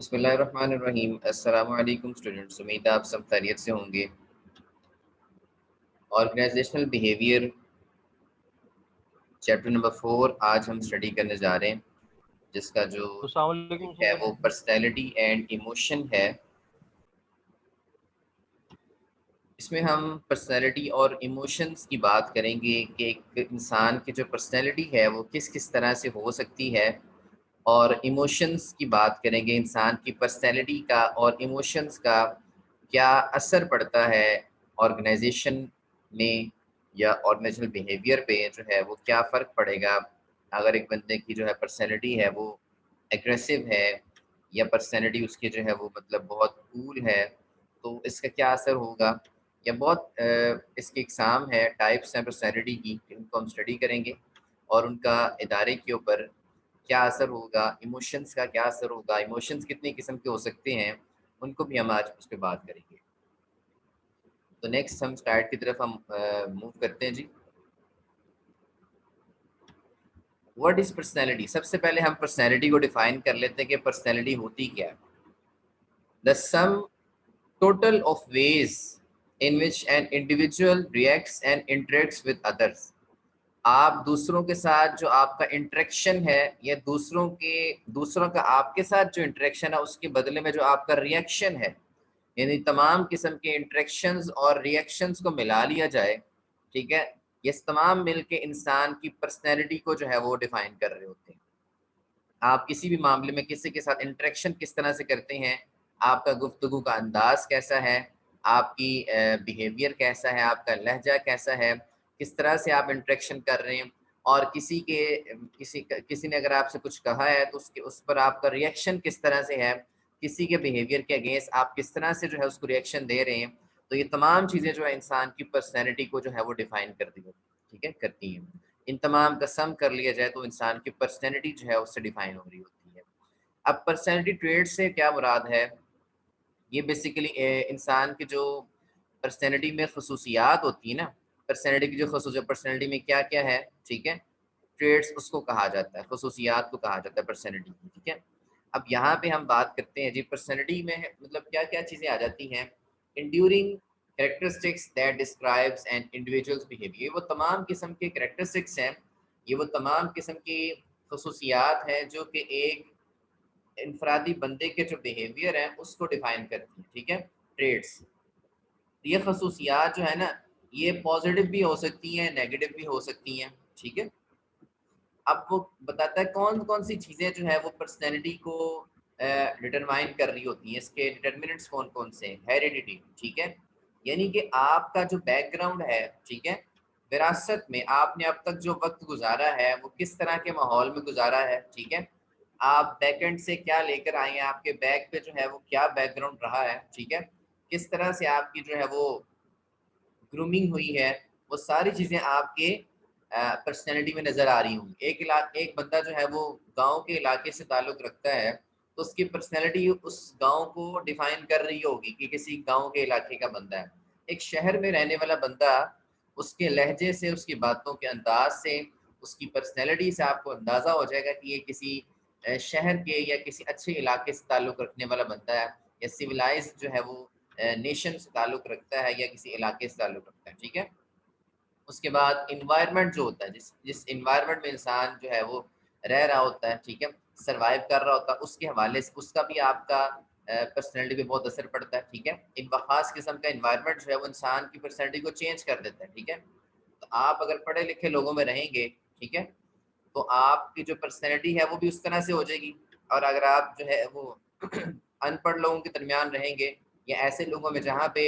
बिस्मिल्लाहिर्रहमानिर्रहीम। अस्सलामु अलैकुम स्टूडेंट्स, उम्मीद है आप सब खैरियत से होंगे। ऑर्गेनाइजेशनल बिहेवियर चैप्टर नंबर 4 आज हम स्टडी करने जा रहे हैं, जिसका जो अस्सलाम वालेकुम है सर। वो पर्सनैलिटी एंड इमोशन है। इसमें हम पर्सनैलिटी और इमोशंस की बात करेंगे कि एक इंसान की जो पर्सनैलिटी है वो किस किस तरह से हो सकती है, और इमोशंस की बात करेंगे इंसान की पर्सनैलिटी का और इमोशंस का क्या असर पड़ता है ऑर्गेनाइजेशन में, या ऑर्गेनाइजेशनल बिहेवियर पे जो है वो क्या फ़र्क पड़ेगा अगर एक बंदे की जो है पर्सनैलिटी है वो एग्रेसिव है, या पर्सनैलिटी उसकी जो है वो मतलब बहुत कूल है, तो इसका क्या असर होगा। या बहुत इसके एग्ज़ाम है, टाइप्स हैं पर्सनैलिटी की, इनको हम स्टडी करेंगे और उनका इदारे के ऊपर क्या असर होगा, इमोशंस का क्या असर होगा, इमोशंस कितने किस्म के हो सकते हैं, उनको भी हम आज उस पे बात करेंगे। तो नेक्स्ट हम स्लाइड की तरफ हम मूव करते हैं जी। What is personality? सबसे पहले हम पर्सनैलिटी को डिफाइन कर लेते हैं कि पर्सनैलिटी होती क्या है। The sum total of ways in which an individual reacts and interacts with others. आप दूसरों के साथ जो आपका इंटरेक्शन है, या दूसरों का आपके साथ जो इंटरेक्शन है उसके बदले में जो आपका रिएक्शन है, यानी तमाम किस्म के इंटरेक्शंस और रिएक्शंस को मिला लिया जाए, ठीक है, ये तमाम मिलके इंसान की पर्सनैलिटी को जो है वो डिफाइन कर रहे होते हैं। आप किसी भी मामले में किसी के साथ इंटरेक्शन किस तरह से करते हैं, आपका गुफ्तगू का अंदाज़ कैसा है, आपकी बिहेवियर कैसा है, आपका लहजा कैसा है, किस तरह से आप इंटरेक्शन कर रहे हैं, और किसी ने अगर आपसे कुछ कहा है तो उसके उस पर आपका रिएक्शन किस तरह से है, किसी के बिहेवियर के अगेंस्ट आप किस तरह से जो है उसको रिएक्शन दे रहे हैं। तो ये तमाम चीज़ें जो है इंसान की पर्सनैलिटी को जो है वो डिफ़ाइन करती है, ठीक है, करती हैं। इन तमाम का सम कर लिया जाए तो इंसान की पर्सनैलिटी जो है उससे डिफाइन हो रही होती है। अब पर्सनैलिटी ट्रेट से क्या मुराद है? ये बेसिकली इंसान की जो पर्सनैलिटी में खसूसियात होती है ना, पर्सनैलिटी की जो खसूसियात पर्सनैलिटी में क्या-क्या है, ठीक है? ट्रेट्स उसको कहा जाता है, खसूसियात को कहा जाता है पर्सनैलिटी की, ठीक है? अब यहाँ पे हम बात करते हैं जी, पर्सनैलिटी में मतलब क्या-क्या चीज़ें आ जाती हैं। Enduring characteristics that describes an individual's behaviour. ये वो तमाम किस्म के कैरेक्टरिस्टिक्स हैं, ये वो तमाम किस्म की खसूसियात हैं जो कि एक इनफरादी बंदे के जो बिहेवियर हैं उसको डिफाइन करती हैं, ठीक है, ट्रेड्स। ये खसूसियात जो है ना, ये पॉजिटिव भी हो सकती हैं, नेगेटिव भी हो सकती हैं, ठीक है। अब वो बताता है कौन-कौन सी चीज़ें जो है वो पर्सनैलिटी को डिटरमाइन कर रही होती हैं, इसके डिटर्मिनेंट्स कौन-कौन से हैं। हेरिडिटी, ठीक है, यानी कि आपका जो बैकग्राउंड है, ठीक है, विरासत में आपने अब तक जो वक़्त गुज़ारा है वो किस तरह के माहौल में गुज़ारा है, ठीक है। आप बैकएंड से क्या लेकर आए हैं, आपके बैक पे जो है वो क्या बैकग्राउंड रहा है, ठीक है। किस तरह से आपकी जो है वो ग्रूमिंग हुई है, वो सारी चीज़ें आपके पर्सनैलिटी में नज़र आ रही होंगी। एक बंदा जो है वो गाँव के इलाके से ताल्लुक़ रखता है, तो उसकी पर्सनैलिटी उस गाँव को डिफ़ाइन कर रही होगी कि किसी गाँव के इलाके का बंदा है। एक शहर में रहने वाला बंदा, उसके लहजे से, उसकी बातों के अंदाज़ से, उसकी पर्सनैलिटी से आपको अंदाज़ा हो जाएगा कि ये किसी शहर के या किसी अच्छे इलाके से ताल्लुक़ रखने वाला बंदा है, या सिविलाइज़्ड जो है वो नेशन से ताल्लुक़ रखता है या किसी इलाके से ताल्लुक़ रखता है, ठीक है? उसके बाद एनवायरनमेंट जो होता है, जिस जिस एनवायरनमेंट में इंसान जो है वो रह रहा होता है, ठीक है, सर्वाइव कर रहा होता है, उसके हवाले से उसका भी आपका पर्सनैलिटी पे बहुत असर पड़ता है, ठीक है। एक ख़ास किस्म का एनवायरनमेंट जो है वो इंसान की पर्सनैलिटी को चेंज कर देता है, ठीक है। तो आप अगर पढ़े लिखे लोगों में रहेंगे, ठीक है, तो आपकी जो पर्सनैलिटी है वो भी उस तरह से हो जाएगी। और अगर आप जो है वो अनपढ़ लोगों के दरमियान रहेंगे, या ऐसे लोगों में जहाँ पे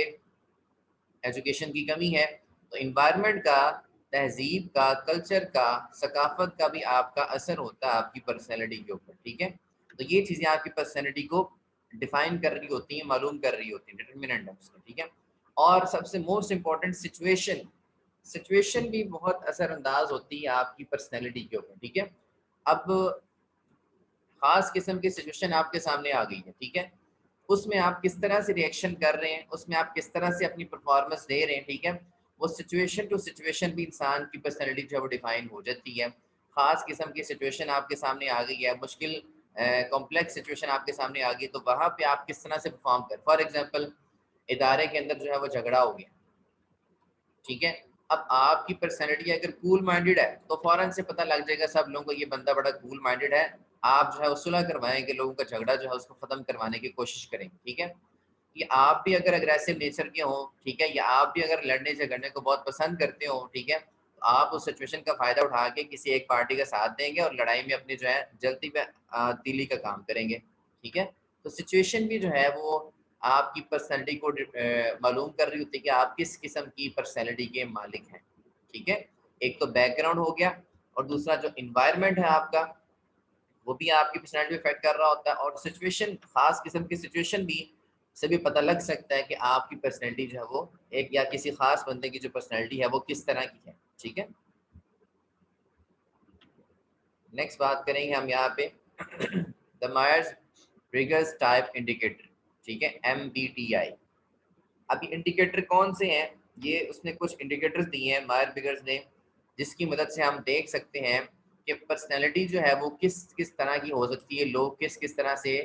एजुकेशन की कमी है, तो एनवायरनमेंट का, तहज़ीब का, कल्चर का, सकाफ़त का भी आपका असर होता है आपकी पर्सनैलिटी के ऊपर, ठीक है। तो ये चीज़ें आपकी पर्सनैलिटी को डिफ़ाइन कर रही होती हैं, मालूम कर रही होती हैं, डिटरमिनेंट है उसका, ठीक है। और सबसे मोस्ट इम्पोर्टेंट सिचुएशन, सिचुएशन भी बहुत असरअंदाज़ होती है आपकी पर्सनैलिटी के ऊपर, ठीक है। अब ख़ास किस्म की सिचुएशन आपके सामने आ गई है, ठीक है। उसमें आप किस तरह से रिएक्शन कर रहे हैं, उसमें आप किस तरह से अपनी परफ़ॉर्मेंस दे रहे हैं, ठीक है। वो सिचुएशन टू सिचुएशन भी इंसान की पर्सनैलिटी जो है वो डिफ़ाइन हो जाती है। ख़ास किस्म की सिचुएशन आपके सामने आ गई है, मुश्किल कॉम्प्लेक्स सिचुएशन आपके सामने आ गई तो वहां पे आप किस तरह से परफॉर्म कर। फॉर एग्जांपल इदारे के अंदर जो है वो झगड़ा हो गया, ठीक है। अब आपकी पर्सनैलिटी अगर कूल माइंडेड है तो फौरन से पता लग जाएगा सब लोगों को ये बंदा बड़ा कूल माइंडेड है, आप जो है वो सुलह करवाएंगे, लोगों का झगड़ा जो है उसको खत्म करवाने की कोशिश करेंगे, ठीक है। कि आप भी अगर अग्रेसिव नेचर के हो, ठीक है, या आप भी अगर लड़ने झगड़ने को बहुत पसंद करते हो, ठीक है, तो आप उस सिचुएशन का फायदा उठा के किसी एक पार्टी का साथ देंगे और लड़ाई में अपनी जो है जल्दी में तीली का काम करेंगे, ठीक है। तो सिचुएशन भी जो है वो आपकी पर्सनैलिटी को मालूम कर रही होती है कि आप किस किस्म की पर्सनैलिटी के मालिक हैं, ठीक है। एक तो बैकग्राउंड हो गया और दूसरा जो इन्वायरमेंट है आपका वो भी आपकी पर्सनैलिटी इफेक्ट कर रहा होता है, और सिचुएशन, खास किस्म की सिचुएशन भी से भी पता लग सकता है कि आपकी पर्सनैलिटी जो है वो एक या किसी खास बंदे की जो पर्सनैलिटी है वो किस तरह की है, ठीक है। नेक्स्ट बात करेंगे हम यहाँ पे द मायर्स ब्रिगर्स टाइप इंडिकेटर, ठीक है, MBTI। अभी इंडिकेटर कौन से हैं, ये उसने कुछ इंडिकेटर्स दिए हैं मायर ब्रिगर्स ने, जिसकी मदद से हम देख सकते हैं कि पर्सनैलिटी जो है वो किस किस तरह की हो सकती है, लोग किस किस तरह से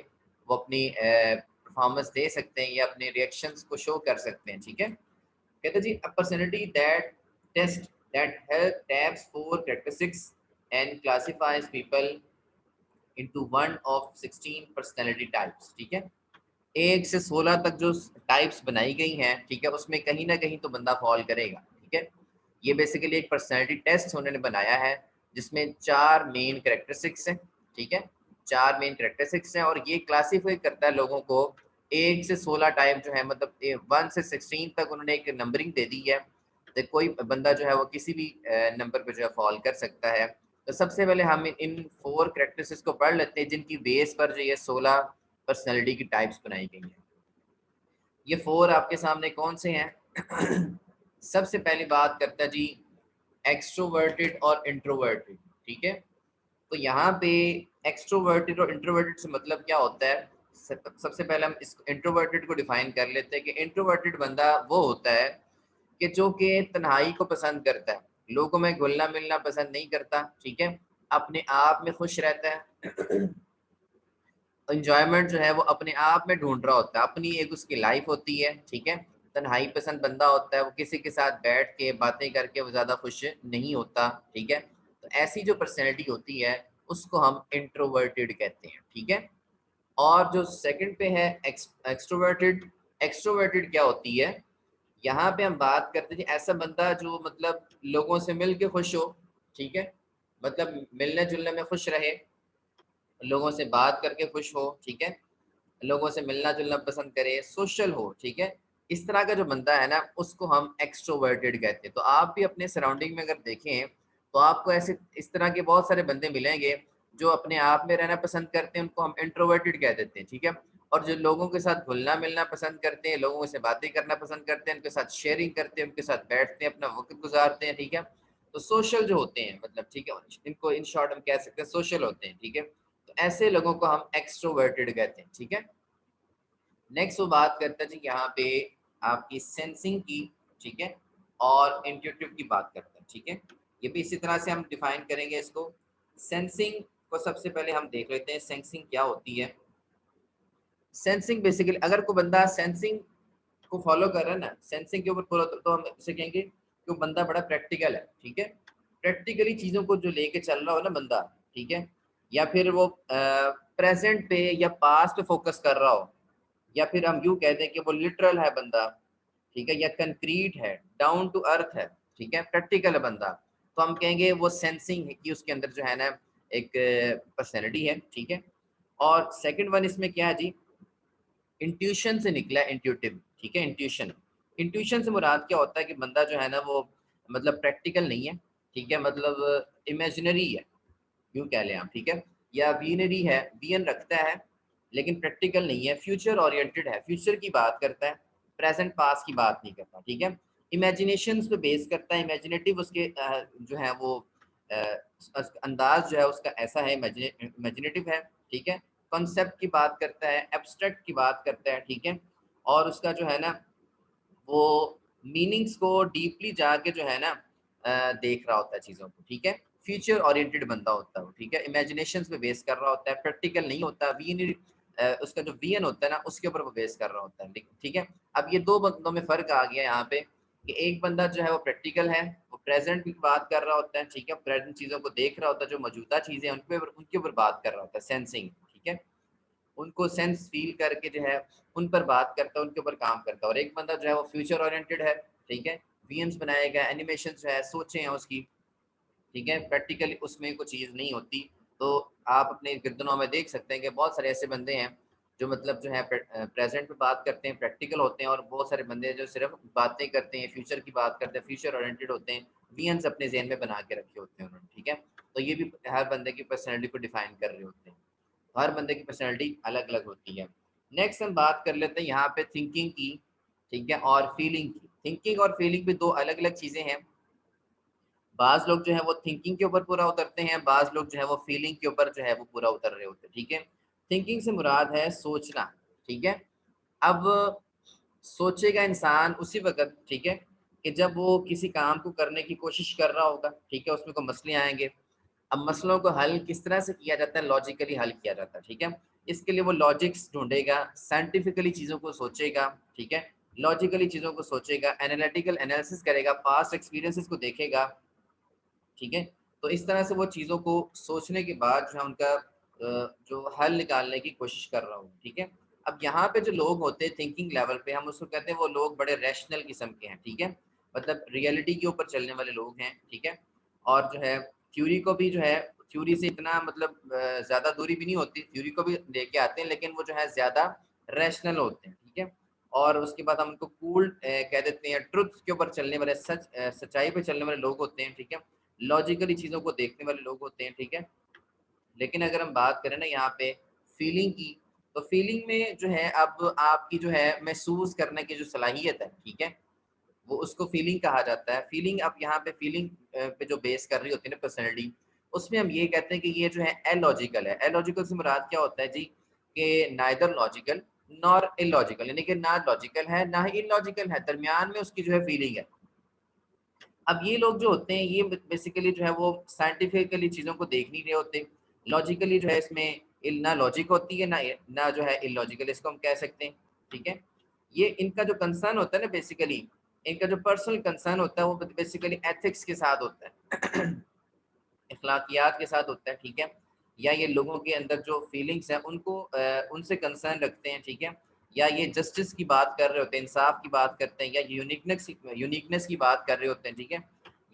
वो अपनी परफॉर्मेंस दे सकते हैं या अपने रिएक्शंस को शो कर सकते हैं, ठीक है। कहते हैं जी a personality that test that help taps four characteristics and classifies people into one of 16 personality types, ठीक है। 1 से 16 तक जो टाइप्स बनाई गई हैं, ठीक है, उसमें कहीं ना कहीं तो बंदा फॉल करेगा, ठीक है। ये बेसिकली एक पर्सनैलिटी टेस्ट उन्होंने बनाया है जिसमें 4 मेन करेक्टरिस्टिक्स हैं, ठीक है, 4 मेन करेक्टरिस्टिक्स हैं, और ये क्लासीफाई करता है लोगों को 1 से 16 टाइप जो है, मतलब 1 से 16 तक उन्होंने एक नंबरिंग दे दी है, तो कोई बंदा जो है वो किसी भी नंबर पे जो है फॉल कर सकता है। तो सबसे पहले हम इन 4 करेक्टरिस्टिक्स को पढ़ लेते हैं जिनकी बेस पर जो ये 16 पर्सनैलिटी की टाइप्स बनाई गई हैं। ये 4 आपके सामने कौन से हैं? सबसे पहली बात करता है जी एक्सट्रोवर्टेड और इंट्रोवर्टेड, ठीक है। तो यहाँ पे एक्सट्रोवर्टेड और इंट्रोवर्टेड से मतलब क्या होता है, सबसे पहले हम इस इंट्रोवर्टेड को डिफाइन कर लेते हैं कि इंट्रोवर्टेड बंदा वो होता है कि जो कि तन्हाई को पसंद करता है, लोगों में घुलना मिलना पसंद नहीं करता, ठीक है, अपने आप में खुश रहता है इंजॉयमेंट जो है वो अपने आप में ढूंढ रहा होता है, अपनी एक उसकी लाइफ होती है, ठीक है। तन्हाई पसंद बंदा होता है, वो किसी के साथ बैठ के बातें करके वो ज़्यादा खुश नहीं होता, ठीक है। तो ऐसी जो पर्सनैलिटी होती है उसको हम इंट्रोवर्टेड कहते हैं, ठीक है। और जो सेकंड पे है एक्सट्रोवर्टेड, एक्सट्रोवर्टेड क्या होती है, यहाँ पे हम बात करते हैं ऐसा बंदा जो मतलब लोगों से मिल के खुश हो, ठीक है, मतलब मिलने जुलने में खुश रहे, लोगों से बात करके खुश हो, ठीक है, लोगों से मिलना जुलना पसंद करे, सोशल हो, ठीक है। इस तरह का जो बंदा है ना उसको हम एक्सट्रोवर्टेड कहते हैं। तो आप भी अपने सराउंडिंग में अगर देखें तो आपको ऐसे इस तरह के बहुत सारे बंदे मिलेंगे जो अपने आप में रहना पसंद करते हैं, उनको हम इंट्रोवर्टेड कह देते हैं, ठीक है। और जो लोगों के साथ घुलना मिलना पसंद करते हैं, लोगों से बातें करना पसंद करते हैं, उनके साथ शेयरिंग करते हैं, उनके साथ बैठते हैं, अपना वक्त गुजारते हैं, ठीक है। तो सोशल जो होते हैं, मतलब ठीक है, इनको इन शॉर्ट हम कह सकते हैं सोशल होते हैं, ठीक है। तो ऐसे लोगों को हम एक्सट्रोवर्टेड कहते हैं, ठीक है। नेक्स्ट वो बात करता है जी यहाँ पे आपकी सेंसिंग की, ठीक है, और इंट्यूटिव की बात करते हैं, ठीक है। ये भी इसी तरह से हम डिफाइन करेंगे इसको। सेंसिंग को सबसे पहले हम देख लेते हैं सेंसिंग क्या होती है। सेंसिंग बेसिकली अगर कोई बंदा सेंसिंग को फॉलो कर रहा है ना, सेंसिंग के ऊपर फॉलो, तो हम उसे कहेंगे कि वो बंदा बड़ा प्रैक्टिकल है, ठीक है। प्रैक्टिकली चीज़ों को जो लेके चल रहा हो ना बंदा, ठीक है, या फिर वो प्रेजेंट पे या पास्ट पे फोकस कर रहा हो, या फिर हम यूँ कहते हैं कि वो लिटरल है बंदा, ठीक है, या कंक्रीट है, डाउन टू अर्थ है, ठीक है, प्रैक्टिकल है बंदा, तो हम कहेंगे वो सेंसिंग है कि उसके अंदर जो है ना एक पर्सनैलिटी है, ठीक है। और सेकंड वन इसमें क्या है जी, इंट्यूशन से निकला है, इंट्यूटिव, ठीक है। इंट्यूशन, इंट्यूशन से मुराद क्या होता है कि बंदा जो है ना वो मतलब प्रैक्टिकल नहीं है, ठीक है, मतलब इमेजिनरी है, यूँ कह लें आप, ठीक है, या विनरी है, वियन रखता है लेकिन प्रैक्टिकल नहीं है, फ्यूचर ओरिएंटेड है, फ्यूचर की बात करता है, प्रेजेंट पास की बात नहीं करता, ठीक है। इमेजिनेशंस पे बेस करता है, इमेजिनेटिव उसके जो है वो अंदाज जो है उसका ऐसा है, इमेजिनेटिव है, ठीक है। कॉन्सेप्ट की बात करता है, एब्स्ट्रैक्ट की बात करता है, ठीक है। और उसका जो है ना वो मीनिंग्स को डीपली जाके जो है ना देख रहा होता है चीज़ों को, ठीक है। फ्यूचर ओरिएंटेड बंदा होता है वो, ठीक है, इमेजिनेशन पे बेस कर रहा होता है, प्रैक्टिकल नहीं होता। वी उसका जो विजन होता है ना उसके ऊपर वो बेस कर रहा होता है, ठीक है। अब ये दो बंदों में फर्क आ गया यहाँ पे कि एक बंदा जो है वो प्रैक्टिकल है, वो प्रेजेंट की बात कर रहा होता है, ठीक है, प्रेजेंट चीजों को देख रहा होता है, जो मौजूदा चीजें हैं उनके ऊपर बात कर रहा होता है, सेंसिंग, ठीक है, उनको सेंस फील करके जो है उन पर बात करता है, उनके ऊपर काम करता है। और एक बंदा जो है वो फ्यूचर ओरिएंटेड है, ठीक है, वीएम्स बनाएगा, एनिमेशन जो है सोचे हैं उसकी, ठीक है, प्रैक्टिकली उसमें कोई चीज़ नहीं होती। तो आप अपने गिरदनों में देख सकते हैं कि बहुत सारे ऐसे बंदे हैं जो मतलब जो है प्रेजेंट पे बात करते हैं, प्रैक्टिकल होते हैं, और बहुत सारे बंदे हैं जो सिर्फ बातें करते हैं, फ्यूचर की बात करते हैं, फ्यूचर ओरिएंटेड होते हैं, विजन्स अपने ज़हन में बना के रखे होते हैं उन्होंने, ठीक है। तो ये भी हर बंदे की पर्सनैलिटी को डिफाइन कर रहे होते हैं, हर बंदे की पर्सनैलिटी अलग अलग होती है। नेक्स्ट हम बात कर लेते हैं यहाँ पे थिंकिंग की, ठीक है, और फीलिंग की। थिंकिंग और फीलिंग भी दो अलग अलग चीज़ें हैं। बाज लोग जो है वो थिंकिंग के ऊपर पूरा उतरते हैं, बाज लोग जो है वो फीलिंग के ऊपर जो है वो पूरा उतर रहे होते हैं, ठीक है। थिंकिंग से मुराद है सोचना, ठीक है। अब सोचेगा इंसान उसी वक्त, ठीक है, कि जब वो किसी काम को करने की कोशिश कर रहा होगा, ठीक है, उसमें कोई मसले आएंगे। अब मसलों को हल किस तरह से किया जाता है, लॉजिकली हल किया जाता है, ठीक है। इसके लिए वो लॉजिक्स ढूंढेगा, साइंटिफिकली चीज़ों को सोचेगा, ठीक है, लॉजिकली चीज़ों को सोचेगा, एनालिटिकल एनालिसिस करेगा, पास्ट एक्सपीरियंसेस को देखेगा, ठीक है। तो इस तरह से वो चीज़ों को सोचने के बाद जो है उनका जो हल निकालने की कोशिश कर रहा हूँ, ठीक है। अब यहाँ पे जो लोग होते हैं थिंकिंग लेवल पे, हम उसको कहते हैं वो लोग बड़े रैशनल किस्म के हैं, ठीक है, मतलब रियलिटी के ऊपर चलने वाले लोग हैं, ठीक है। और जो है थ्योरी को भी जो है, थ्योरी से इतना मतलब ज़्यादा दूरी भी नहीं होती, थ्योरी को भी लेके आते हैं, लेकिन वो जो है ज़्यादा रैशनल होते हैं, ठीक है। और उसके बाद हम उनको कूल कह देते हैं, ट्रुथ के ऊपर चलने वाले, सच्चाई पे चलने वाले लोग होते हैं, ठीक है, लॉजिकली चीज़ों को देखने वाले लोग होते हैं, ठीक है। लेकिन अगर हम बात करें ना यहाँ पे फीलिंग की, तो फीलिंग में जो है अब आपकी जो है महसूस करने की जो सलाहियत है, ठीक है, वो उसको फीलिंग कहा जाता है। फीलिंग अब यहाँ पे फीलिंग पे जो बेस कर रही होती है ना पर्सनैलिटी, उसमें हम ये कहते हैं कि ये जो है एलॉजिकल है। एलॉजिकल से मुराद क्या होता है जी, कि नाइदर लॉजिकल नॉर इलॉजिकल, यानी कि ना लॉजिकल है ना ही इलॉजिकल है, दरमियान में उसकी जो है फीलिंग है। अब ये लोग जो होते हैं ये बेसिकली जो है वो साइंटिफिकली चीज़ों को देख नहीं रहे होते, लॉजिकली जो है इसमें ना लॉजिक होती है ना जो है इलॉजिकल, इसको हम कह सकते हैं, ठीक है। ये इनका जो कंसर्न होता है ना बेसिकली, इनका जो पर्सनल कंसर्न होता है वो बेसिकली एथिक्स के साथ होता है अखलाकियात के साथ होता है, ठीक है, या ये लोगों के अंदर जो फीलिंग्स हैं उनको उनसे कंसर्न रखते हैं, ठीक है, या ये जस्टिस की बात कर रहे होते हैं, इंसाफ की बात करते हैं, या यूनिकनेस की बात कर रहे होते हैं, ठीक है,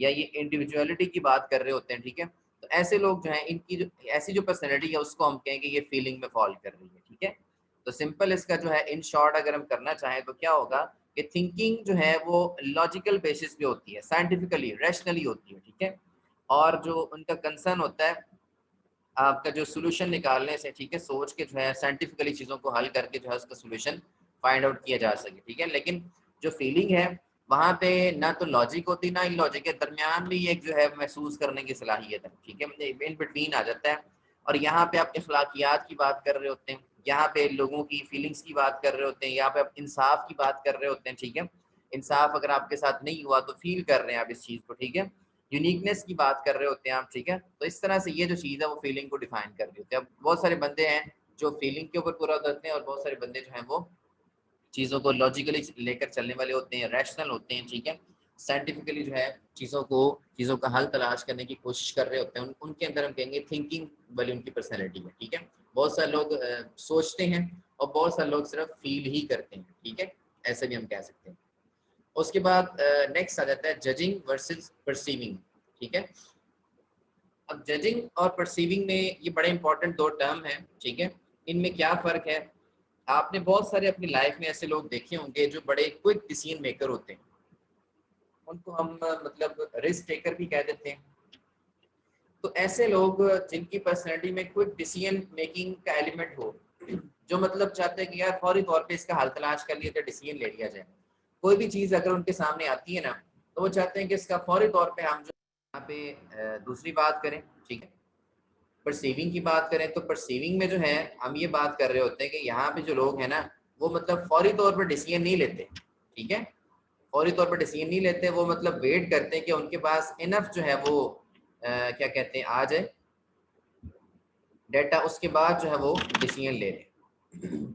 या ये इंडिविजुअलिटी की बात कर रहे होते हैं, ठीक है। तो ऐसे लोग जो हैं इनकी जो ऐसी जो पर्सनैलिटी है उसको हम कहेंगे ये फीलिंग में फॉल कर रही है, ठीक है। तो सिंपल इसका जो है इन शॉर्ट अगर हम करना चाहें तो क्या होगा कि थिंकिंग जो है वो लॉजिकल बेसिस पे होती है, साइंटिफिकली रैशनली होती है, ठीक है। और जो उनका कंसर्न होता है आपका जो सॉल्यूशन निकालने से, ठीक है, सोच के जो है साइंटिफिकली चीज़ों को हल करके जो है उसका सॉल्यूशन फाइंड आउट किया जा सके, ठीक है। लेकिन जो फीलिंग है वहाँ पे ना तो लॉजिक होती ना इलॉजिक है, दरमियान में एक जो है महसूस करने की सलाहियत है, ठीक है, इन बिटवीन आ जाता है। और यहाँ पे आप अखलाकियात की बात कर रहे होते हैं, यहाँ पे लोगों की फीलिंग्स की बात कर रहे होते हैं, यहाँ पे आप इंसाफ की बात कर रहे होते हैं, ठीक है। इंसाफ अगर आपके साथ नहीं हुआ तो फील कर रहे हैं आप इस चीज़ को, ठीक है। यूनिकनेस की बात कर रहे होते हैं आप, ठीक है। तो इस तरह से ये जो चीज़ है वो फीलिंग को डिफाइन कर रही होती है। अब बहुत सारे बंदे हैं जो फीलिंग के ऊपर पूरा उतरते हैं, और बहुत सारे बंदे जो हैं वो चीज़ों को लॉजिकली लेकर चलने वाले होते हैं, रैशनल होते हैं, ठीक है, साइंटिफिकली जो है चीज़ों का हल तलाश करने की कोशिश कर रहे होते हैं। उनके अंदर हम कहेंगे थिंकिंग वाली उनकी पर्सनैलिटी है, ठीक है। बहुत सारे लोग सोचते हैं और बहुत सारे लोग सिर्फ फील ही करते हैं, ठीक है, ऐसे भी हम कह सकते हैं। उसके बाद नेक्स्ट आ जाता है जजिंग वर्सेस परसीविंग, ठीक है। अब जजिंग और परसीविंग में ये बड़े इंपॉर्टेंट दो टर्म हैं, ठीक है। इनमें क्या फ़र्क है, आपने बहुत सारे अपनी लाइफ में ऐसे लोग देखे होंगे जो बड़े क्विक डिसीजन मेकर होते हैं, उनको हम मतलब रिस्क टेकर भी कह देते हैं। तो ऐसे लोग जिनकी पर्सनैलिटी में क्विक डिसीजन मेकिंग का एलिमेंट हो, जो मतलब चाहते हैं कि यार फौरी तौर पे इसका हल तलाश कर लिया तो डिसीजन ले लिया जाए। कोई भी चीज़ अगर उनके सामने आती है ना, तो वो चाहते हैं कि इसका फौरी तौर पे हम जो यहाँ पे दूसरी बात करें, ठीक है, परसीविंग की बात करें, तो परसीविंग में जो है हम ये बात कर रहे होते हैं कि यहाँ पे जो लोग हैं ना वो मतलब फौरी तौर पर डिसीजन नहीं लेते, ठीक है, फौरी तौर पर डिसीजन नहीं लेते, वो मतलब वेट करते हैं कि उनके पास इनफ जो है वो क्या कहते हैं आ जाए डाटा, उसके बाद जो है वो डिसीजन ले लें।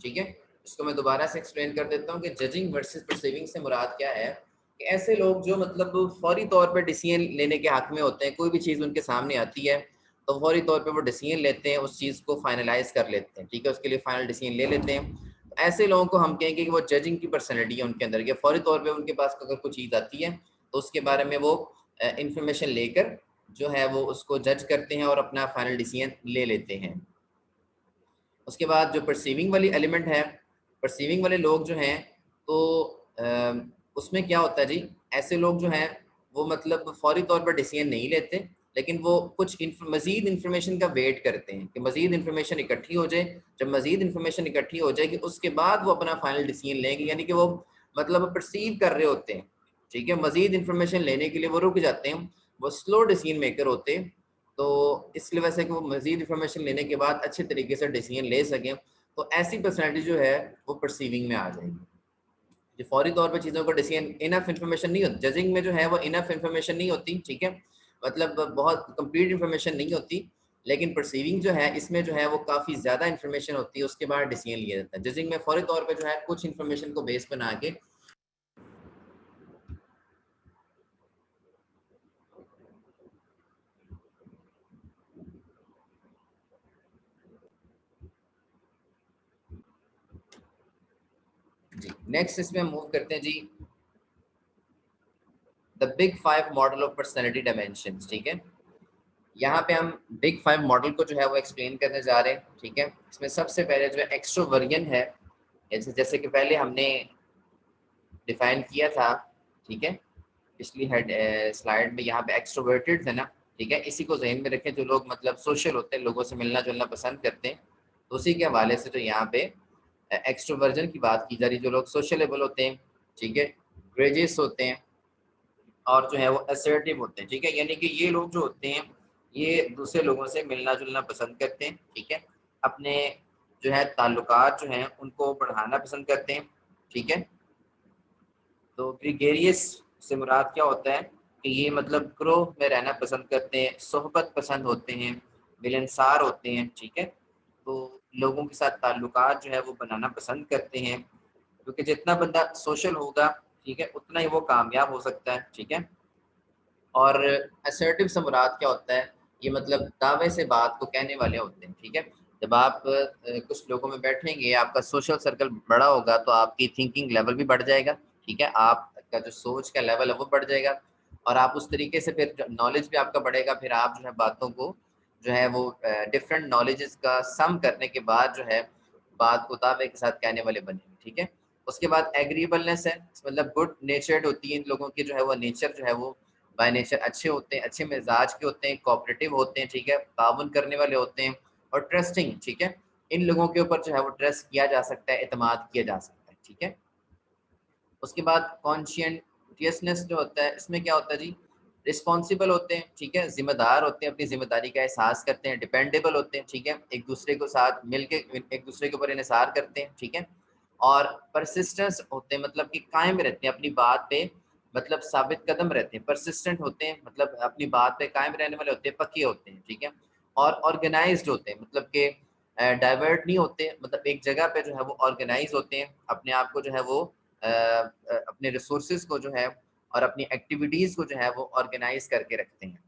ठीक है, इसको मैं दोबारा से एक्सप्लेन कर देता हूँ कि जजिंग वर्सेस परसीविंग से मुराद क्या है कि ऐसे लोग जो मतलब फौरी तौर पर डिसीजन लेने के हक में होते हैं, कोई भी चीज़ उनके सामने आती है तो फौरी तौर पे वो डिसीजन लेते हैं, उस चीज़ को फाइनलाइज कर लेते हैं, ठीक है, उसके लिए फाइनल डिसीजन ले लेते हैं। तो ऐसे लोगों को हम कहेंगे कि वो जजिंग की पर्सनैलिटी है उनके अंदर, कि फौरी तौर पे उनके पास अगर कोई चीज़ आती है तो उसके बारे में वो इंफॉर्मेशन लेकर जो है वो उसको जज करते हैं और अपना फाइनल डिसीजन ले लेते हैं। उसके बाद जो परसीविंग वाली एलिमेंट है, परसीविंग वाले लोग जो हैं तो उसमें क्या होता है जी, ऐसे लोग जो हैं वो मतलब फौरी तौर पर डिसीजन नहीं लेते, लेकिन वो कुछ मज़ीद इन्फॉर्मेशन का वेट करते हैं कि मज़ीद इन्फॉर्मेशन इकट्ठी हो जाए। जब मज़ीद इन्फॉर्मेशन इकट्ठी हो जाएगी उसके बाद वो अपना फाइनल डिसीजन लेंगे, यानी कि वो मतलब परसीव कर रहे होते हैं, ठीक है, मज़ीद इन्फॉर्मेशन लेने के लिए वो रुक जाते हैं, वो स्लो डिसीजन मेकर होते हैं। तो इसलिए वैसे कि वो मज़ीद इन्फॉर्मेशन लेने के बाद अच्छे तरीके से डिसीजन ले सकें, तो ऐसी पर्सनैलिटी जो है वो परसीविंग में आ जाएगी। जो फौरी तौर पे चीज़ों को डिसीजन, इनफ इन्फॉर्मेशन नहीं होती जजिंग में, जो है वो इनफ इन्फॉर्मेशन नहीं होती, ठीक है, मतलब बहुत कंप्लीट इन्फॉर्मेशन नहीं होती। लेकिन परसीविंग जो है इसमें जो है वो काफ़ी ज़्यादा इन्फॉर्मेशन होती है, उसके बाद डिसीजन लिया जाता है। जजिंग में फौरी तौर पे जो है कुछ इन्फॉर्मेशन को बेस बना के जी। नेक्स्ट इसमें हम मूव करते हैं जी, the big 5 model of personality dimensions, ठीक है। यहाँ पे हम बिग 5 मॉडल को जो है वो एक्सप्लेन करने जा रहे हैं, ठीक है। इसमें सबसे पहले जो है एक्सट्रोवर्जन है, जैसे जैसे कि पहले हमने डिफाइन किया था, ठीक है, पिछली हेड स्लाइड में। यहाँ पे एक्सट्रोवर्टेड है ना, ठीक है, इसी को जहन में रखें, जो लोग मतलब सोशल होते हैं, लोगों से मिलना जुलना पसंद करते हैं, तो उसी के हवाले से जो यहाँ पे एक्सट्रोवर्जन की बात की जा रही है, जो लोग सोशलेबल होते हैं, ठीक है, ग्रेजियस होते हैं और जो है वो असर्टिव होते हैं, ठीक है, यानी कि ये लोग जो होते हैं ये दूसरे लोगों से मिलना जुलना पसंद करते हैं, ठीक है, अपने जो है ताल्लुकात जो हैं उनको बढ़ाना पसंद करते हैं, ठीक है। तो ग्रीगेरियस से मुराद क्या होता है कि ये मतलब ग्रोह में रहना पसंद करते हैं, सोहबत पसंद होते हैं, मिलनसार होते हैं, ठीक है, तो लोगों के साथ ताल्लुकात जो है वो बनाना पसंद करते हैं, क्योंकि जितना बंदा सोशल होगा, ठीक है, उतना ही वो कामयाब हो सकता है, ठीक है। और असर्टिव से मुराद क्या होता है, ये मतलब दावे से बात को कहने वाले होते हैं, ठीक है। जब आप कुछ लोगों में बैठेंगे, आपका सोशल सर्कल बड़ा होगा तो आपकी थिंकिंग लेवल भी बढ़ जाएगा, ठीक है, आपका जो सोच का लेवल है वो बढ़ जाएगा और आप उस तरीके से फिर नॉलेज भी आपका बढ़ेगा, फिर आप जो है बातों को जो है वो डिफरेंट नॉलेजेस का सम करने के बाद जो है बात को दावे के साथ कहने वाले बनेंगे, ठीक है। उसके बाद एग्रीबलनेस है, मतलब गुड नेचर्ड होती है इन लोगों की जो है वो नेचर जो है वो बाय नेचर अच्छे होते हैं, अच्छे मिजाज के होते हैं, कोऑपरेटिव होते हैं, ठीक है, ताउन करने वाले होते हैं और ट्रस्टिंग, ठीक है, इन लोगों के ऊपर जो है वो ट्रस्ट किया जा सकता है, एतमाद किया जा सकता है, ठीक है। उसके बाद कॉन्शियसनेस जो होता है, इसमें क्या होता है जी, रिस्पॉन्सिबल होते हैं, ठीक है, जिम्मेदार होते हैं, अपनी जिम्मेदारी का एहसास करते हैं, डिपेंडेबल होते हैं, ठीक है, एक दूसरे को साथ मिलके एक दूसरे के ऊपर इन्हिसार करते हैं, ठीक है, और परसिस्टेंस होते हैं, मतलब कि कायम रहते हैं अपनी बात पे, मतलब साबित कदम रहते हैं, परसिस्टेंट होते हैं, मतलब अपनी बात पे कायम रहने वाले होते हैं, पक्के होते हैं, ठीक है, और ऑर्गेनाइज्ड होते हैं, मतलब कि डाइवर्ट नहीं होते, मतलब एक जगह पे जो है वो ऑर्गेनाइज होते हैं, अपने आप को जो है वो अपने रिसोर्सेज को जो है और अपनी एक्टिविटीज़ को जो है वो ऑर्गेनाइज करके रखते हैं।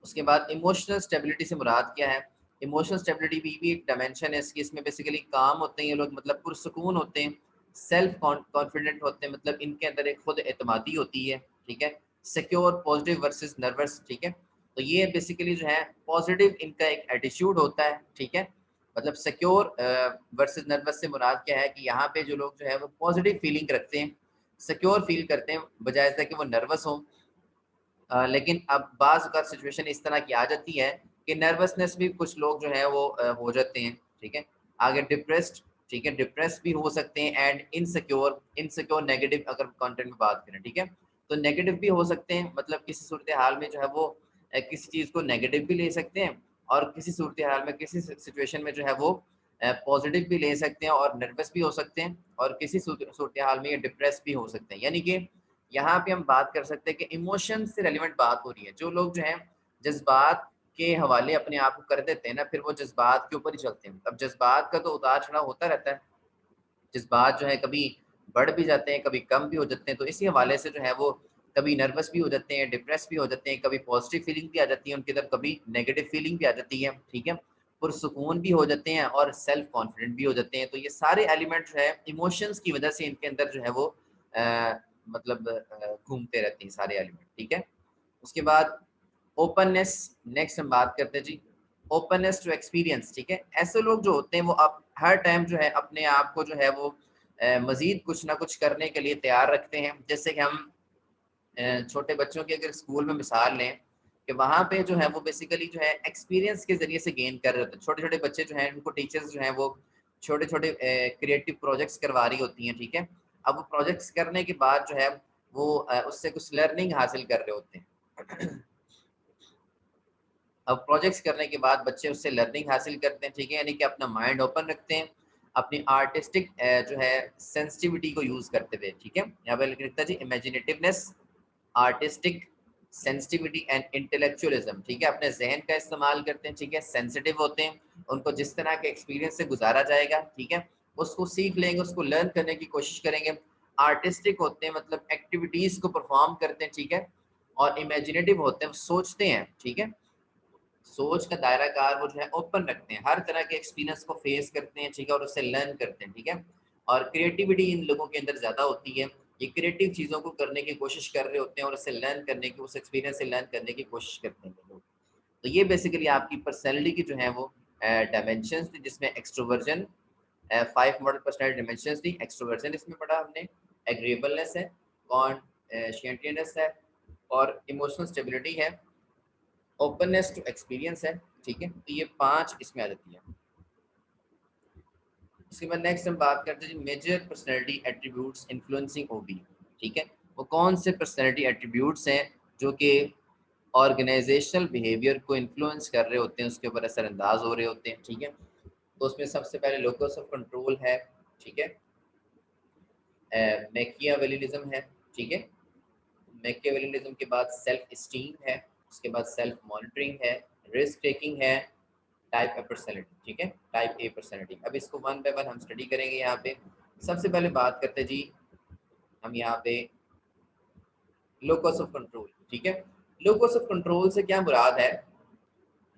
उसके बाद इमोशनल स्टेबिलिटी से मुराद क्या है, इमोशनल स्टेबिलिटी भी एक डायमेंशन है इसकी, इसमें बेसिकली काम होते हैं ये लोग, मतलब पुरसुकून होते हैं, सेल्फ कॉन्फिडेंट होते हैं, मतलब इनके अंदर एक खुद एतमादी होती है, ठीक है, सिक्योर, पॉजिटिव वर्सेस नर्वस, ठीक है, तो ये बेसिकली जो है पॉजिटिव इनका एक एटीट्यूड होता है, ठीक है, मतलब सिक्योर वर्सेस नर्वस से मुराद क्या है कि यहाँ पे जो लोग जो है वो पॉजिटिव फीलिंग रखते हैं, सिक्योर फील करते हैं, बजाय इसके कि वो नर्वस हों। लेकिन अब बाज़ अगर सिचुएशन इस तरह की आ जाती है कि नर्वसनेस भी कुछ लोग जो है वो हो जाते हैं, ठीक है, आगे डिप्रेस्ड, ठीक है, डिप्रेस भी हो सकते हैं एंड इनसिक्योर, इनसिक्योर नेगेटिव अगर कंटेंट में बात करें, ठीक है, तो नेगेटिव भी हो सकते हैं, मतलब किसी सूरत हाल में जो है वो किसी चीज़ को नेगेटिव भी ले सकते हैं और किसी सूरत हाल में किसी सिचुएशन में जो है वो पॉजिटिव भी ले सकते हैं और नर्वस भी हो सकते हैं और किसी सूरत हाल में ये डिप्रेस भी हो सकते हैं, यानी कि यहाँ पे हम बात कर सकते हैं कि इमोशन से रेलिवेंट बात हो रही है। जो लोग जो है जज्बात के हवाले अपने आप को कर देते हैं ना, फिर वो जज्बात के ऊपर ही चलते हैं। अब जज्बात का तो उतार चढ़ाव होता रहता है, जज्बात जो है कभी बढ़ भी जाते हैं, कभी कम भी हो जाते हैं। तो इसी हवाले से जो है वो कभी नर्वस भी हो जाते हैं, डिप्रेस भी हो जाते हैं, कभी पॉजिटिव फीलिंग भी आ जाती है उनकी तरफ, कभी नेगेटिव फीलिंग भी आ जाती है, ठीक है। पुरसुकून भी हो जाते हैं और सेल्फ कॉन्फिडेंट भी हो जाते हैं। तो ये सारे एलिमेंट जो है इमोशंस की वजह से इनके अंदर जो है वो मतलब घूमते रहते हैं सारे एलिमेंट, ठीक है। उसके बाद ओपननेस, नेक्स्ट हम बात करते हैं जी, ओपननेस टू एक्सपीरियंस, ठीक है। ऐसे लोग जो होते हैं वो अब हर टाइम जो है अपने आप को जो है वो मजीद कुछ ना कुछ करने के लिए तैयार रखते हैं। जैसे कि हम छोटे बच्चों की अगर स्कूल में मिसाल लें कि वहाँ पे जो है वो बेसिकली जो है एक्सपीरियंस के जरिए से गेन कर रहे होते हैं। छोटे छोटे बच्चे जो हैं उनको टीचर्स जो हैं वो छोटे छोटे क्रिएटिव प्रोजेक्ट्स करवा रही होती हैं, ठीक है। अब वो प्रोजेक्ट्स करने के बाद जो है वो उससे कुछ लर्निंग हासिल कर रहे होते हैं। अब प्रोजेक्ट्स करने के बाद बच्चे उससे लर्निंग हासिल करते हैं, ठीक है, यानी कि अपना माइंड ओपन रखते हैं, अपनी आर्टिस्टिक जो है सेंसिटिविटी को यूज करते हुए, ठीक है। यहाँ पे लिखता है जी इमेजिनेटिवनेस, आर्टिस्टिक सेंसिटिविटी एंड इंटेलेक्चुअलिज्म, ठीक है। अपने जहन का इस्तेमाल करते हैं, ठीक है, सेंसिटिव होते हैं, उनको जिस तरह के एक्सपीरियंस से गुजारा जाएगा, ठीक है, उसको सीख लेंगे, उसको लर्न करने की कोशिश करेंगे। आर्टिस्टिक होते हैं मतलब एक्टिविटीज को परफॉर्म करते हैं, ठीक है। और इमेजिनेटिव होते हैं, सोचते हैं, ठीक है, सोच का दायरा कार वो जो है ओपन रखते हैं, हर तरह के एक्सपीरियंस को फेस करते हैं, ठीक है, और उससे लर्न करते हैं, ठीक है। और क्रिएटिविटी इन लोगों के अंदर ज़्यादा होती है, ये क्रिएटिव चीज़ों को करने की कोशिश कर रहे होते हैं और उससे लर्न करने की, उस एक्सपीरियंस से लर्न करने की कोशिश करते हैं लोग। तो ये बेसिकली आपकी पर्सनैलिटी की जो है वो डायमेंशंस थी, जिसमें एक्सट्रोवर्जन 5 मॉडल पर्सनैलिटी डायमेंशंस थी। एक्सट्रोवर्जन इसमें पढ़ा हमने, एग्रीएबलनेस है, कॉन्शियसनेस है, और इमोशनल स्टेबिलिटी है, ओपननेस टू एक्सपीरियंस है, ठीक है। तो ये 5 इसमें आ जाती है। उसके बाद नेक्स्ट हम बात करते हैं मेजर पर्सनैलिटी एट्रीब्यूट्स इन्फ्लुएंसिंग ओबी, ठीक है। वो कौन से पर्सनैलिटी एट्रीब्यूट्स हैं जो कि ऑर्गेनाइजेशनल बिहेवियर को इन्फ्लुएंस कर रहे होते हैं, उसके ऊपर असरअंदाज हो रहे होते हैं, ठीक है। तो उसमें सबसे पहले लोकस ऑफ कंट्रोल है, ठीक है, मैकियावेलिज्म है, ठीक है। मैकियावेलिज्म के बाद सेल्फ स्टीम है, उसके बाद सेल्फ मॉनिटरिंग है, रिस्क टेकिंग है, टाइप ए पर्सनैलिटी, ठीक है, टाइप ए पर्सनैलिटी। अब इसको वन बाय वन हम स्टडी करेंगे। यहाँ पे सबसे पहले बात करते हैं जी हम यहाँ पे लोकस ऑफ कंट्रोल, ठीक है। लोकस ऑफ कंट्रोल से क्या मुराद है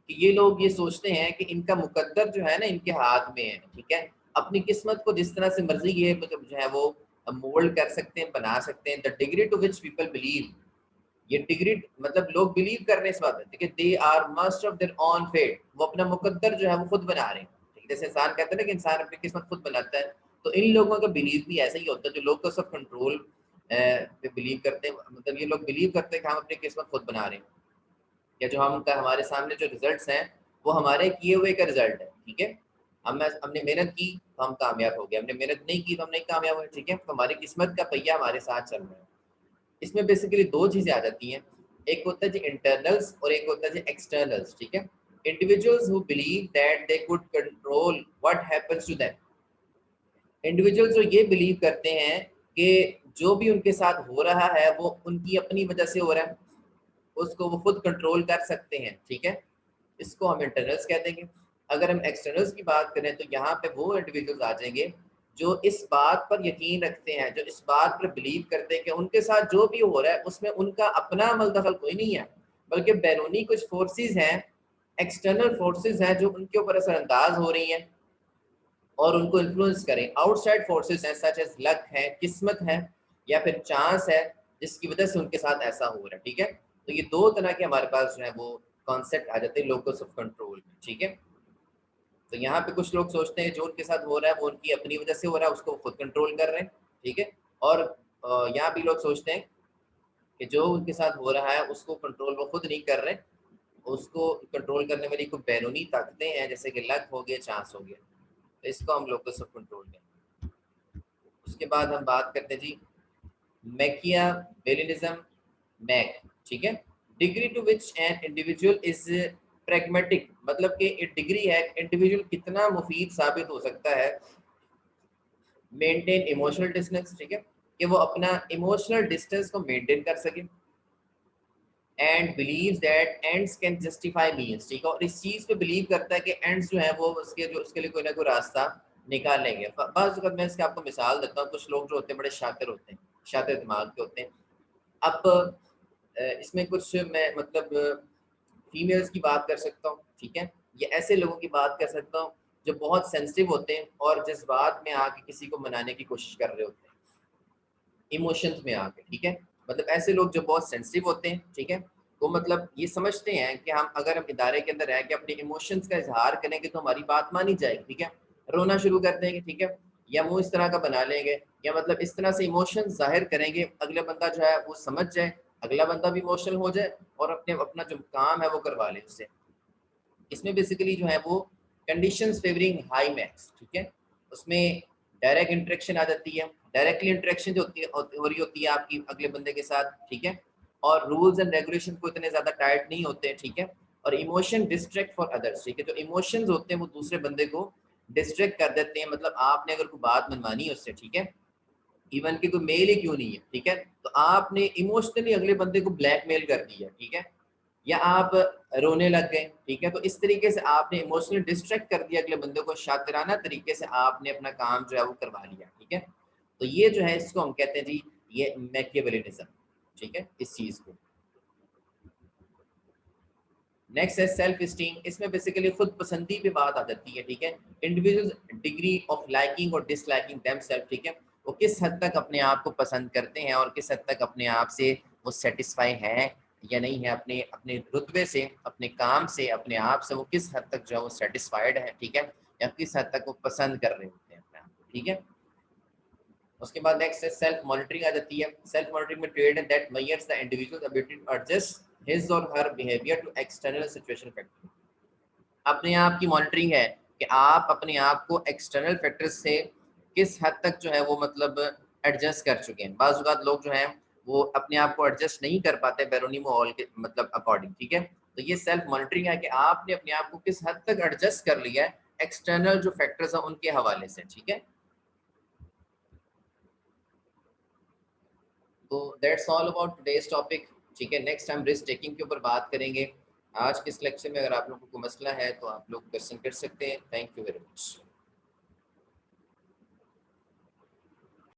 कि ये लोग ये सोचते हैं कि इनका मुकद्दर जो है ना इनके हाथ में है, ठीक है। अपनी किस्मत को जिस तरह से मर्जी ये मतलब जो है वो मोल्ड कर सकते हैं, बना सकते हैं। The degree to which people believe, ये डिग्री मतलब लोग बिलीव कर रहे हैं इस बात में कि they are master of their own fate, वो अपना मुकद्दर जो है वो खुद बना रहे हैं, ठीक है। जैसे इंसान कहते हैं ना कि इंसान अपनी किस्मत खुद बनाता है, तो इन लोगों का बिलीव भी ऐसा ही होता है जो लोकस ऑफ कंट्रोल पे बिलीव करते हैं। मतलब ये लोग बिलीव करते हैं कि हम अपनी किस्मत खुद बना रहे हैं, या जो हम हमारे सामने जो रिजल्ट्स हैं वो हमारे किए हुए का रिजल्ट है, ठीक है। हमने मेहनत की तो हम कामयाब हो गए, हमने मेहनत नहीं की तो हम नहीं कामयाब हुए, ठीक है। तो हमारी किस्मत का पहिया हमारे साथ चल रहा है। इसमें बेसिकली 2 चीजें आ जाती हैं, एक होता है जी इंटरनल्स और एक होता है जी एक्सटर्नल्स, ठीक है। Individuals who believe that they could control what happens to them, individuals जो ये बिलीव करते हैं कि जो भी उनके साथ हो रहा है वो उनकी अपनी वजह से हो रहा है, उसको वो खुद कंट्रोल कर सकते हैं, ठीक है। इसको हम इंटरनल्स कह देंगे। अगर हम एक्सटर्नल्स की बात करें तो यहाँ पे वो इंडिविजुअल्स आ जाएंगे जो इस बात पर यकीन रखते हैं, जो इस बात पर बिलीव करते हैं कि उनके साथ जो भी हो रहा है उसमें उनका अपना अमल दखल कोई नहीं है, बल्कि बैरूनी कुछ फोर्सेस हैं, एक्सटर्नल फोर्सेस हैं जो उनके ऊपर असरअंदाज हो रही हैं और उनको इन्फ्लुएंस करें। आउटसाइड फोर्सेस हैं सच एज लक है, किस्मत है, या फिर चांस है, जिसकी वजह से उनके साथ ऐसा हो रहा है, ठीक है। तो ये 2 तरह के हमारे पास जो है वो कॉन्सेप्ट आ जाते हैं लोकस ऑफ कंट्रोल, ठीक है। तो यहाँ पे कुछ लोग सोचते हैं जो उनके साथ हो रहा है वो उनकी अपनी वजह से हो रहा है, उसको खुद कंट्रोल कर रहे हैं, ठीक है। और यहाँ भी लोग सोचते हैं कि जो उनके साथ हो रहा है उसको कंट्रोल वो खुद नहीं कर रहे, उसको कंट्रोल करने वाली कोई बैरूनी ताकतें हैं, जैसे कि लक हो गया, चांस हो गया। तो इसको हम लोकस ऑफ कंट्रोल कहेंगे। उसके बाद हम बात करते हैं जी मैकियावेलिज्म, मैक, ठीक है। Degree to which an individual is pragmatic, मतलब कि एक डिग्री है इंडिविजुअल कितना मुफीद साबित हो सकता है, मेंटेन इमोशनल डिस्टेंस, ठीक है, कि वो अपना इमोशनल डिस्टेंस को मेंटेन कर सके and believes that ends can justify means, ठीक है, और इस चीज़ पे बिलीव करता है कि एंड्स जो है वो उसके लिए कोई ना कोई रास्ता निकाल लेंगे। बस मैं इसके आपको मिसाल देता हूँ। कुछ लोग जो होते हैं बड़े शातिर होते हैं, शातिर दिमाग के होते हैं। अब इसमें कुछ मैं मतलब फीमेल्स की बात कर सकता हूँ, ठीक है, या ऐसे लोगों की बात कर सकता हूँ जो बहुत सेंसिटिव होते हैं और जज्बात में आके किसी को मनाने की कोशिश कर रहे होते हैं, इमोशंस में आके, ठीक है। मतलब ऐसे लोग जो बहुत सेंसिटिव होते हैं, ठीक है, वो मतलब ये समझते हैं कि हम अगर हम इदारे के अंदर रह के अपने इमोशंस का इजहार करेंगे तो हमारी बात मानी जाएगी, ठीक है, रोना शुरू कर देंगे, ठीक है, या मुंह इस तरह का बना लेंगे, या मतलब इस तरह से इमोशन जाहिर करेंगे, अगला बंदा जो है वो समझ जाए, अगला बंदा भी इमोशनल हो जाए और अपना जो काम है वो करवा ले उससे। इसमें बेसिकली जो है वो कंडीशंस फेवरिंग हाई मैक्स, ठीक है, उसमें डायरेक्ट इंटरेक्शन आ जाती है, डायरेक्टली इंटरेक्शन जो होती है हो रही होती है आपकी अगले बंदे के साथ, ठीक है, और रूल्स एंड रेगुलेशन को इतने ज़्यादा टाइट नहीं होते हैं, ठीक है, और इमोशन डिस्ट्रैक्ट फॉर अदर्स, ठीक है, जो इमोशंस होते हैं वो दूसरे बंदे को डिस्ट्रैक्ट कर देते हैं। मतलब आपने अगर कोई बात मनवानी है उससे, ठीक है, इवन कि कोई मेल ही क्यों नहीं है, ठीक है, तो आपने इमोशनली अगले बंदे को ब्लैकमेल कर दिया, ठीक है, या आप रोने लग गए, ठीक है, तो इस तरीके से आपने इमोशनली डिस्ट्रैक्ट कर दिया अगले बंदे को, शातिराना तरीके से आपने अपना काम जो है वो करवा लिया, ठीक है। तो ये जो है इसको हम कहते हैं जी, ये मैकियावेलिज्म, ठीक है, इस चीज को। नेक्स्ट है सेल्फ स्टीम। इसमें बेसिकली खुद पसंदी पे बात आ जाती है, ठीक है, इंडिविजुअल डिग्री ऑफ लाइकिंग और डिसलाइकिंग देमसेल्फ, ठीक है, वो किस हद तक अपने आप को पसंद करते हैं और किस हद तक अपने आप से वो सेटिस्फाई है या नहीं है, अपने अपने रुतबे से, अपने काम से, अपने आप से वो किस हद तक जो है वो सेटिस्फाइड है, ठीक है, या किस हद तक वो पसंद कर रहे होते हैं अपने आप को, ठीक है। उसके बाद नेक्स्ट है सेल्फ मॉनिटरिंग आ जाती है। सेल्फ मॉनिटरिंग में trait that measures the individual ability to adjust his और her behaviour to external situation factor. अपने आप की मॉनिटरिंग है कि आप अपने आप को एक्सटर्नल फैक्टर्स से किस हद तक जो है वो मतलब एडजस्ट कर चुके हैं। बाज़ औक़ात लोग जो हैं वो अपने आप को एडजस्ट नहीं कर पाते बैरूनी माहौल के मतलब अकॉर्डिंग, ठीक है। तो ये सेल्फ मॉनिटरिंग है कि आपने अपने आप को किस हद तक एडजस्ट कर लिया है एक्सटर्नल जो फैक्टर्स हैं उनके हवाले से, ठीक है। तो that's all about today's topic, ठीक है। नेक्स्ट हम रिस्क टेकिंग के ऊपर बात करेंगे। आज के इस लेक्चर में अगर आप लोगों को कोई मसला है तो आप लोग क्वेश्चन कर सकते हैं। Thank you very much.